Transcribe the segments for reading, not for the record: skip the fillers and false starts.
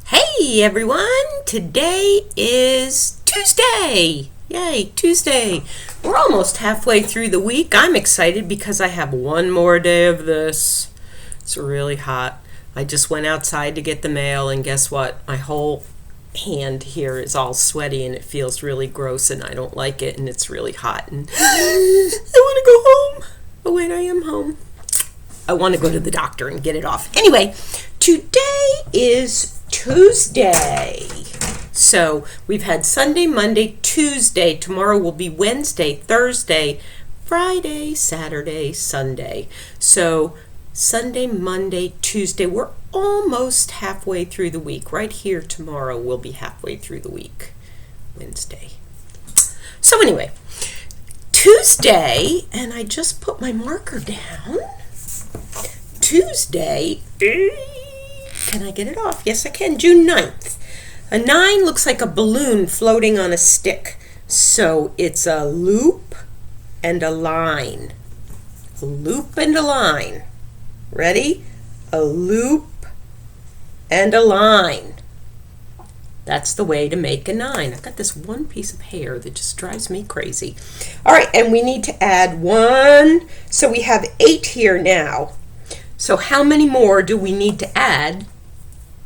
Hey everyone! Today is Tuesday! Yay, Tuesday! We're almost halfway through the week. I'm excited because I have one more day of this. It's really hot. I just went outside to get the mail, and guess what? My whole hand here is all sweaty and it feels really gross and I don't like it and it's really hot and I want to go home. Oh wait, I am home. I want to go to the doctor and get it off. Anyway, today is Tuesday. So we've had Sunday, Monday, Tuesday. Tomorrow will be Wednesday, Thursday, Friday, Saturday, Sunday. So Sunday, Monday, Tuesday. We're almost halfway through the week. Right here tomorrow we'll be halfway through the week. Wednesday. So anyway, Tuesday, and I just put my marker down. Tuesday, can I get it off? Yes, I can. June 9th. A 9 looks like a balloon floating on a stick. So it's a loop and a line. A loop and a line. Ready? A loop and a line. That's the way to make a 9. I've got this one piece of hair that just drives me crazy. All right, and we need to add 1. So we have 8 here now. So how many more do we need to add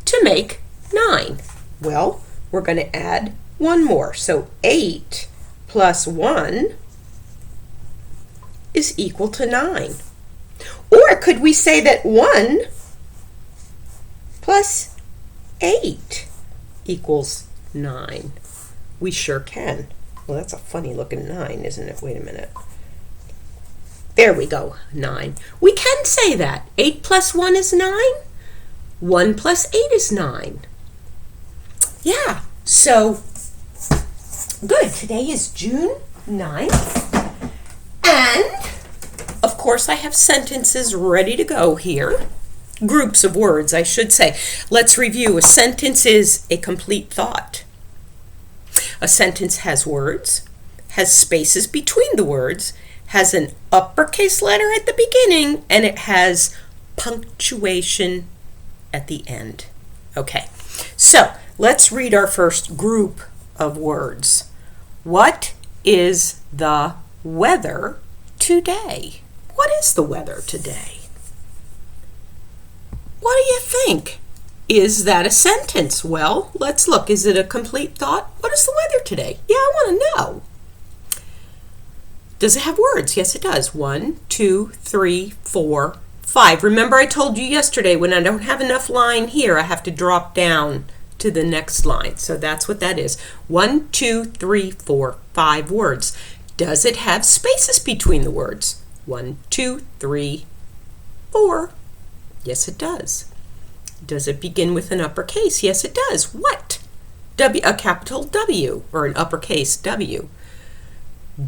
to make 9? Well, we're going to add 1 more. So 8 plus 1 is equal to 9. Or could we say that 1 plus 8 equals 9? We sure can. Well, that's a funny looking 9, isn't it? Wait a minute. There we go, 9. We can say that. 8 plus 1 is 9. 1 plus 8 is 9. Yeah, so good. Today is June 9th. And, of course, I have sentences ready to go here. Groups of words, I should say. Let's review. A sentence is a complete thought. A sentence has words, has spaces between the words, has an uppercase letter at the beginning, and it has punctuation at the end. Okay, so let's read our first group of words. What is the weather today? What is the weather today? What do you think? Is that a sentence? Well, let's look. Is it a complete thought? What is the weather today? Yeah, I want to know. Does it have words? Yes, it does. 1, 2, 3, 4, 5. Remember I told you yesterday when I don't have enough line here, I have to drop down to the next line. So that's what that is. 1, 2, 3, 4, 5 words. Does it have spaces between the words? 1, 2, 3, 4. Yes, it does. Does it begin with an uppercase? Yes, it does. What? A capital W or an uppercase W.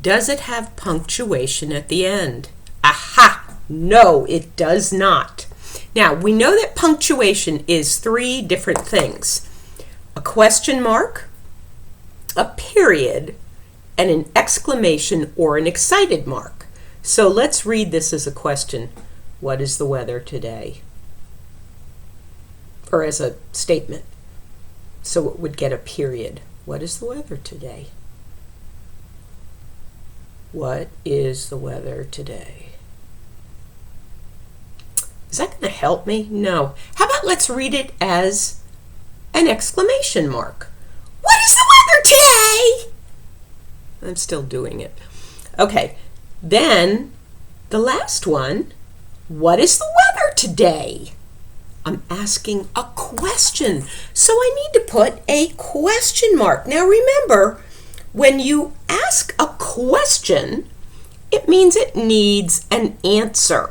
Does it have punctuation at the end? Aha! No, it does not. Now, we know that punctuation is 3 different things. A question mark, a period, and an exclamation or an excited mark. So let's read this as a question. What is the weather today? Or as a statement. So it would get a period. What is the weather today? What is the weather today? Is that going to help me? No. How about let's read it as an exclamation mark. What is the weather today? I'm still doing it. Okay. Then the last one. What is the weather today? I'm asking a question. So I need to put a question mark. Now remember, when you ask a question, it means it needs an answer.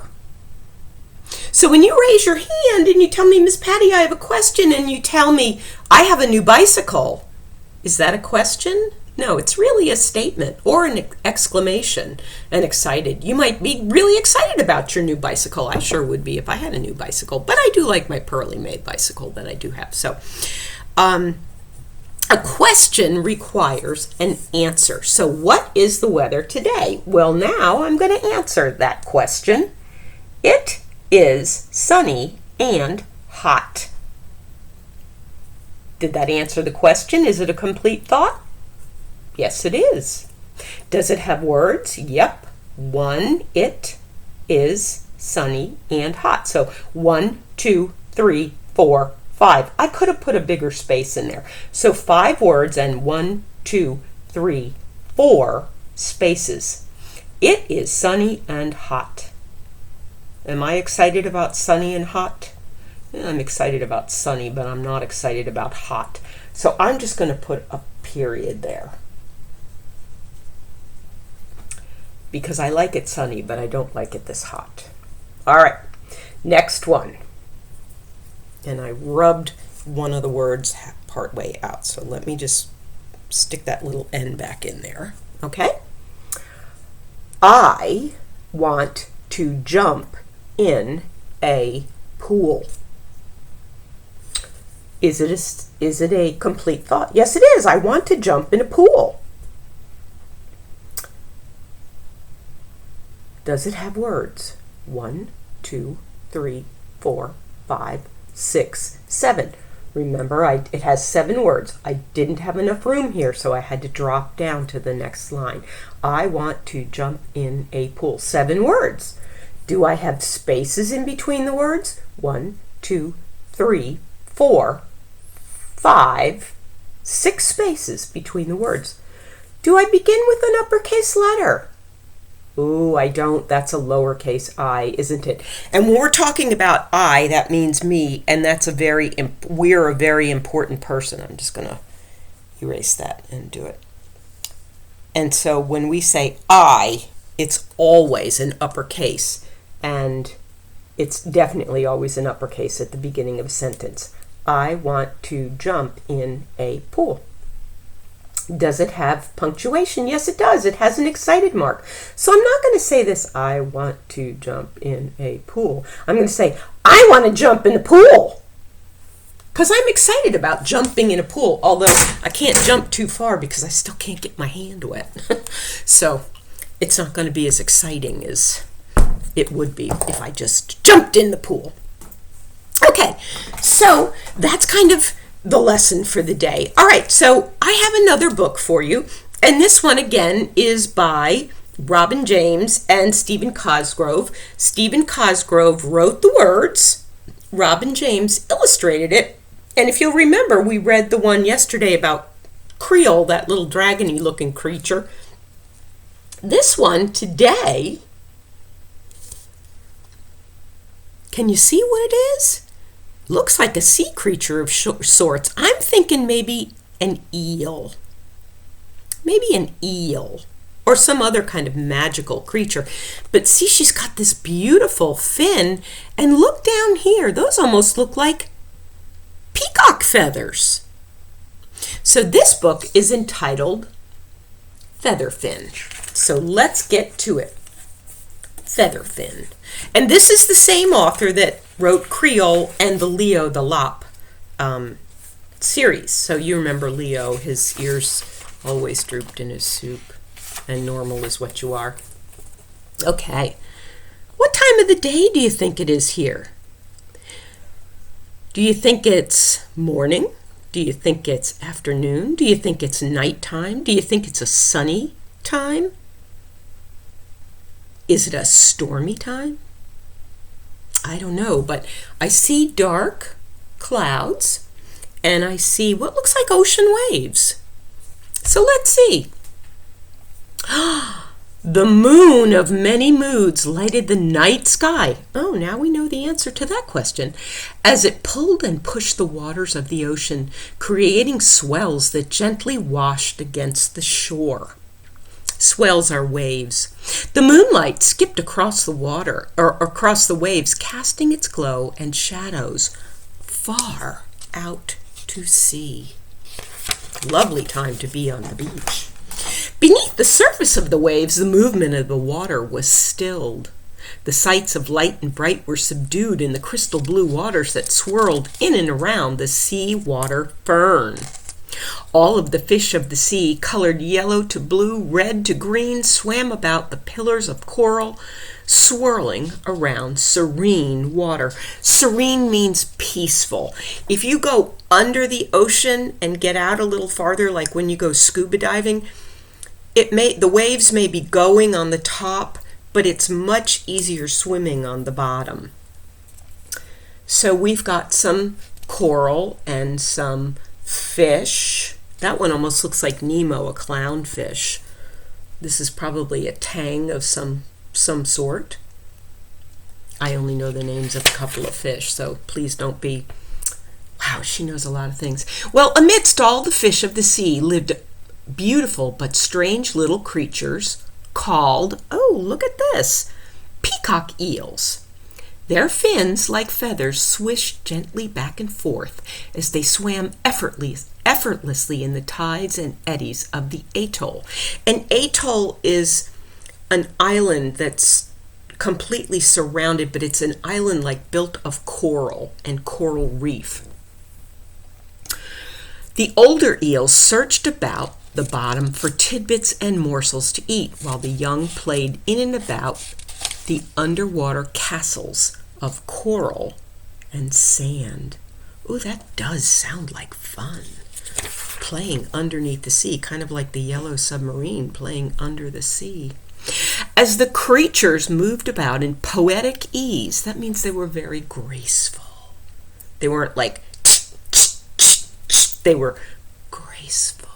So when you raise your hand and you tell me, Miss Patty, I have a question, and you tell me, I have a new bicycle, is that a question? No, it's really a statement or an exclamation, an excited. You might be really excited about your new bicycle. I sure would be if I had a new bicycle, but I do like my Pearly Made bicycle that I do have. So, a question requires an answer. So what is the weather today? Well, now I'm going to answer that question. It is sunny and hot. Did that answer the question? Is it a complete thought? Yes, it is. Does it have words? Yep. 1, it is sunny and hot. So 1, 2, 3, 4, 5. I could have put a bigger space in there. So 5 words and 1, 2, 3, 4 spaces. It is sunny and hot. Am I excited about sunny and hot? I'm excited about sunny, but I'm not excited about hot. So I'm just going to put a period there. Because I like it sunny, but I don't like it this hot. All right, next one. And I rubbed one of the words part way out. So let me just stick that little N back in there. Okay? I want to jump in a pool. Is it a complete thought? Yes, it is. I want to jump in a pool. Does it have words? 1, 2, 3, 4, 5, 6, 7. Remember, it has 7 words. I didn't have enough room here, so I had to drop down to the next line. I want to jump in a pool. 7 words. Do I have spaces in between the words? 1, 2, 3, 4, 5, 6 spaces between the words. Do I begin with an uppercase letter? Ooh, I don't. That's a lowercase I, isn't it? And when we're talking about I, that means me, and we're a very important person. I'm just going to erase that and do it. And so when we say I, it's always an uppercase, and it's definitely always an uppercase at the beginning of a sentence. I want to jump in a pool. Does it have punctuation? Yes, it does. It has an excited mark. So I'm not going to say this, I want to jump in a pool. I'm going to say, I want to jump in the pool. Because I'm excited about jumping in a pool, although I can't jump too far because I still can't get my hand wet. So it's not going to be as exciting as it would be if I just jumped in the pool. Okay, so that's kind of the lesson for the day. All right, so I have another book for you, and this one again is by Robin James and Stephen Cosgrove. Stephen Cosgrove wrote the words, Robin James illustrated it, and if you'll remember, we read the one yesterday about Creole, that little dragony looking creature. This one today, can you see what it is? Looks like a sea creature of sorts. I'm thinking maybe an eel. Maybe an eel or some other kind of magical creature. But see, she's got this beautiful fin. And look down here. Those almost look like peacock feathers. So this book is entitled Featherfin. So let's get to it. Featherfin. And this is the same author that wrote Creole and the Leo the Lop series. So you remember Leo, his ears always drooped in his soup, and normal is what you are. Okay, what time of the day do you think it is here? Do you think it's morning? Do you think it's afternoon? Do you think it's nighttime? Do you think it's a sunny time? Is it a stormy time? I don't know, but I see dark clouds and I see what looks like ocean waves. So let's see. The moon of many moods lighted the night sky. Oh, now we know the answer to that question. As it pulled and pushed the waters of the ocean, creating swells that gently washed against the shore. Swells are waves. The moonlight skipped across the water, or across the waves, casting its glow and shadows far out to sea. Lovely time to be on the beach. Beneath the surface of the waves, the movement of the water was stilled. The sights of light and bright were subdued in the crystal blue waters that swirled in and around the sea water fern. All of the fish of the sea, colored yellow to blue, red to green, swam about the pillars of coral, swirling around serene water. Serene means peaceful. If you go under the ocean and get out a little farther, like when you go scuba diving, the waves may be going on the top, but it's much easier swimming on the bottom. So we've got some coral and some fish. That one almost looks like Nemo, a clownfish. This is probably a tang of some sort. I only know the names of a couple of fish, so please don't be, wow, she knows a lot of things. Well, amidst all the fish of the sea lived beautiful but strange little creatures called, oh, look at this, peacock eels. Their fins, like feathers, swished gently back and forth as they swam effortlessly in the tides and eddies of the atoll. An atoll is an island that's completely surrounded, but it's an island like built of coral and coral reef. The older eels searched about the bottom for tidbits and morsels to eat, while the young played in and about the underwater castles of coral and sand. Oh, that does sound like fun. Playing underneath the sea, kind of like the yellow submarine playing under the sea. As the creatures moved about in poetic ease, that means they were very graceful. They weren't like, they were graceful.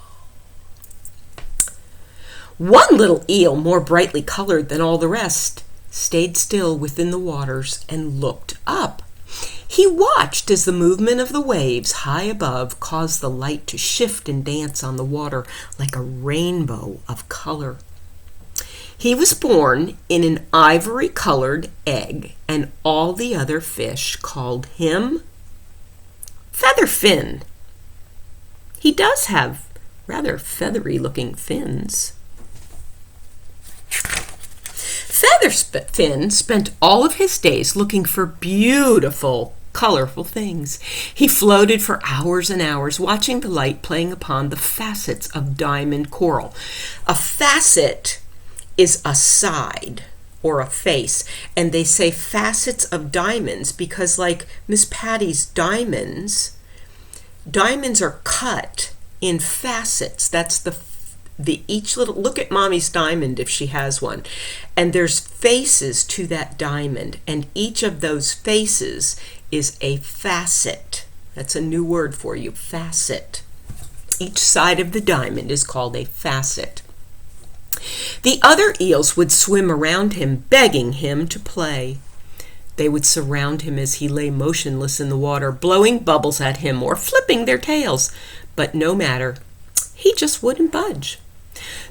One little eel, more brightly colored than all the rest, stayed still within the waters and looked up. He watched as the movement of the waves high above caused the light to shift and dance on the water like a rainbow of color. He was born in an ivory-colored egg, and all the other fish called him Featherfin. He does have rather feathery-looking fins. Featherfin spent all of his days looking for beautiful, colorful things. He floated for hours and hours, watching the light playing upon the facets of diamond coral. A facet is a side or a face, and they say facets of diamonds because, like Miss Patty's diamonds are cut in facets. That's the each little, look at Mommy's diamond if she has one, and there's faces to that diamond, and each of those faces is a facet. That's a new word for you, facet. Each side of the diamond is called a facet. The other eels would swim around him, begging him to play. They would surround him as he lay motionless in the water, blowing bubbles at him or flipping their tails, but no matter, he just wouldn't budge.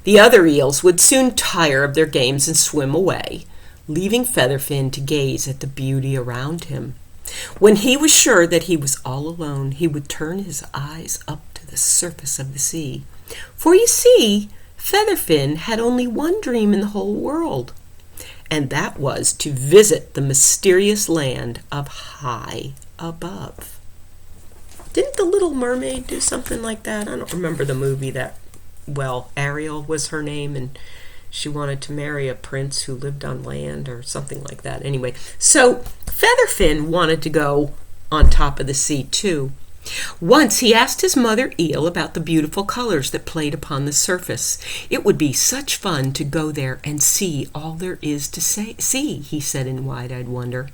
The other eels would soon tire of their games and swim away, leaving Featherfin to gaze at the beauty around him. When he was sure that he was all alone, he would turn his eyes up to the surface of the sea. For you see, Featherfin had only one dream in the whole world, and that was to visit the mysterious land of high above. Didn't The Little Mermaid do something like that? I don't remember the movie that well. Ariel was her name, and she wanted to marry a prince who lived on land or something like that. Anyway, so Featherfin wanted to go on top of the sea too. Once he asked his mother eel about the beautiful colors that played upon the surface. It would be such fun to go there and see all there is to see, he said in wide-eyed wonder.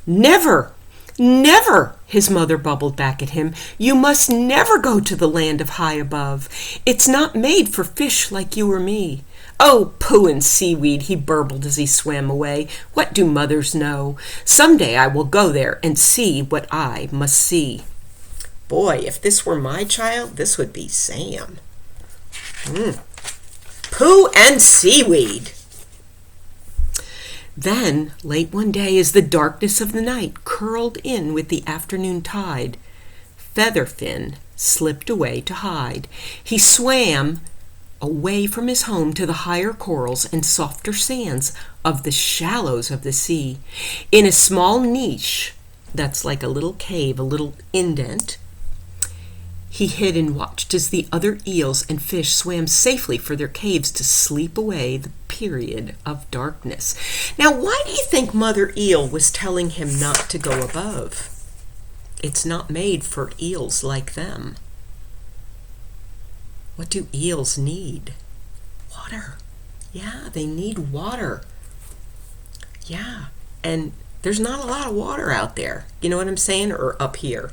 Never! Never, his mother bubbled back at him. You must never go to the land of high above. It's not made for fish like you or me. Oh, pooh and seaweed, he burbled as he swam away. What do mothers know? Someday I will go there and see what I must see. Boy, if this were my child, this would be Sam. Pooh and seaweed. Then, late one day, as the darkness of the night curled in with the afternoon tide, Featherfin slipped away to hide. He swam away from his home to the higher corals and softer sands of the shallows of the sea. In a small niche, that's like a little cave, a little indent, He hid and watched as the other eels and fish swam safely for their caves to sleep away the period of darkness. Now, why do you think Mother Eel was telling him not to go above? It's not made for eels like them. What do eels need? Water. Yeah, they need water. Yeah, and there's not a lot of water out there. You know what I'm saying? Or up here.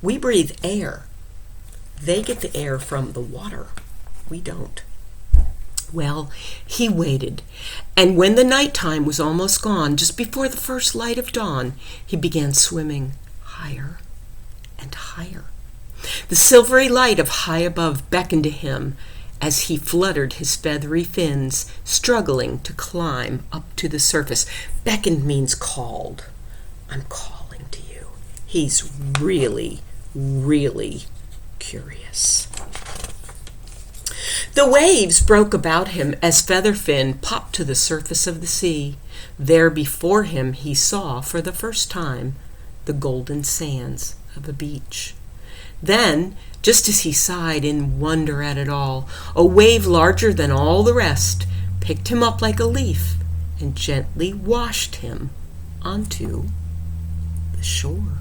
We breathe air. They get the air from the water. We don't. Well, he waited, and when the nighttime was almost gone, just before the first light of dawn, he began swimming higher and higher. The silvery light of high above beckoned to him as he fluttered his feathery fins, struggling to climb up to the surface. Beckoned means called. I'm calling to you. He's really, really curious. The waves broke about him as Featherfin popped to the surface of the sea. There before him he saw for the first time the golden sands of a beach. Then, just as he sighed in wonder at it all, a wave larger than all the rest picked him up like a leaf and gently washed him onto the shore.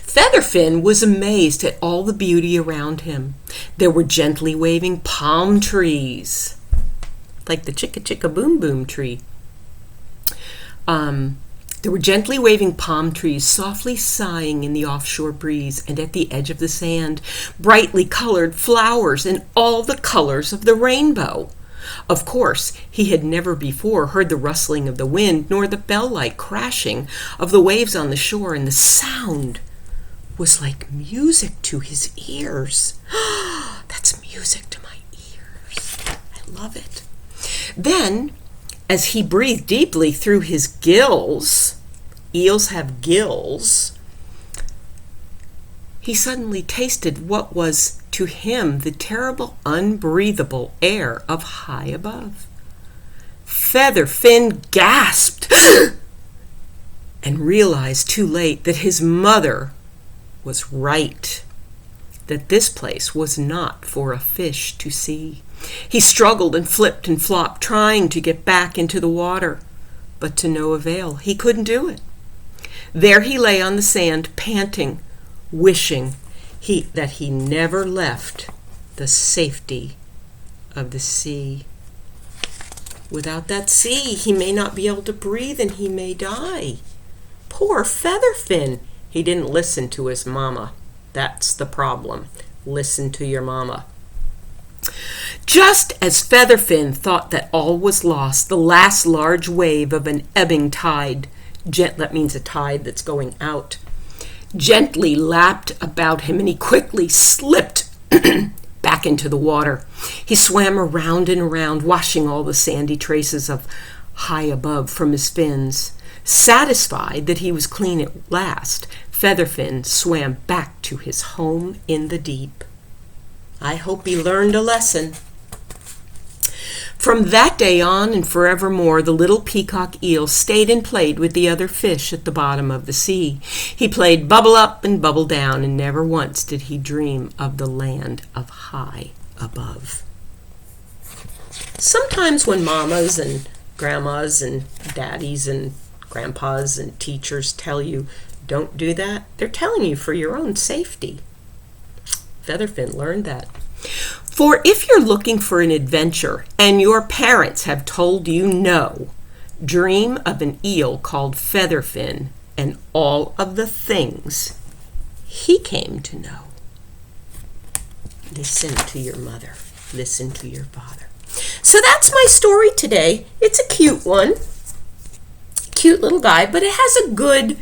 Featherfin was amazed at all the beauty around him. There were gently waving palm trees, like the chicka chicka boom boom tree. There were gently waving palm trees, softly sighing in the offshore breeze, and at the edge of the sand, brightly colored flowers in all the colors of the rainbow. Of course, he had never before heard the rustling of the wind, nor the bell-like crashing of the waves on the shore, and the sound was like music to his ears. That's music to my ears. I love it. Then, as he breathed deeply through his gills, eels have gills, he suddenly tasted what was to him the terrible, unbreathable air of high above. Featherfin gasped and realized too late that his mother was right, that this place was not for a fish to see. He struggled and flipped and flopped, trying to get back into the water, but to no avail. He couldn't do it. There he lay on the sand, panting, wishing that he never left the safety of the sea. Without that sea, he may not be able to breathe and he may die. Poor Featherfin. He didn't listen to his mama. That's the problem. Listen to your mama. Just as Featherfin thought that all was lost, the last large wave of an ebbing tide, that means a tide that's going out, gently lapped about him, and he quickly slipped back into the water. He swam around and around, washing all the sandy traces of high above from his fins. Satisfied that he was clean at last, Featherfin swam back to his home in the deep. I hope he learned a lesson. From that day on and forevermore, the little peacock eel stayed and played with the other fish at the bottom of the sea. He played bubble up and bubble down, and never once did he dream of the land of high above. Sometimes when mamas and grandmas and daddies and grandpas and teachers tell you, don't do that, they're telling you for your own safety. Featherfin learned that. For if you're looking for an adventure and your parents have told you no, dream of an eel called Featherfin and all of the things he came to know. Listen to your mother. Listen to your father. So that's my story today. It's a cute one. Cute little guy, but it has a good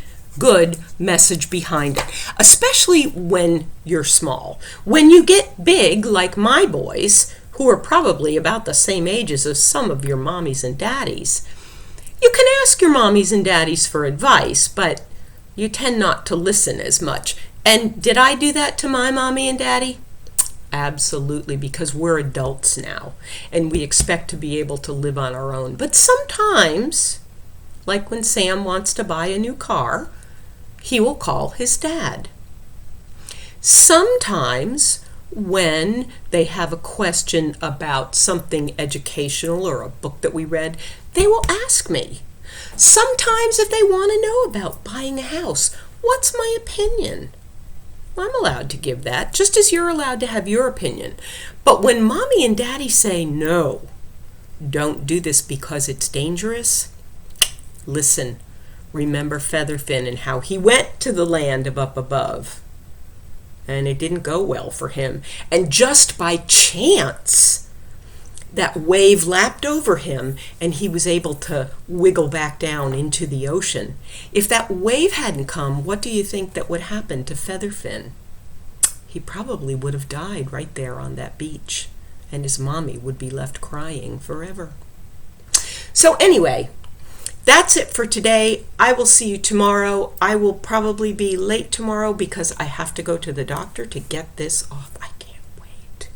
message behind it, especially when you're small. When you get big, like my boys, who are probably about the same ages as some of your mommies and daddies, you can ask your mommies and daddies for advice, but you tend not to listen as much. And did I do that to my mommy and daddy? Absolutely, because we're adults now, and we expect to be able to live on our own. But sometimes, like when Sam wants to buy a new car, he will call his dad. Sometimes when they have a question about something educational or a book that we read, they will ask me. Sometimes if they want to know about buying a house, what's my opinion? I'm allowed to give that, just as you're allowed to have your opinion. But when Mommy and Daddy say, no, don't do this because it's dangerous, listen, remember Featherfin and how he went to the land of up above. And it didn't go well for him. And just by chance, that wave lapped over him and he was able to wiggle back down into the ocean. If that wave hadn't come, what do you think that would happen to Featherfin? He probably would have died right there on that beach, and his mommy would be left crying forever. So anyway, that's it for today. I will see you tomorrow. I will probably be late tomorrow because I have to go to the doctor to get this off. I can't wait.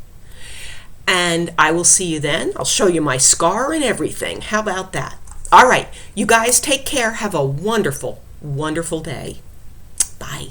And I will see you then. I'll show you my scar and everything. How about that? All right, you guys take care. Have a wonderful, wonderful day. Bye.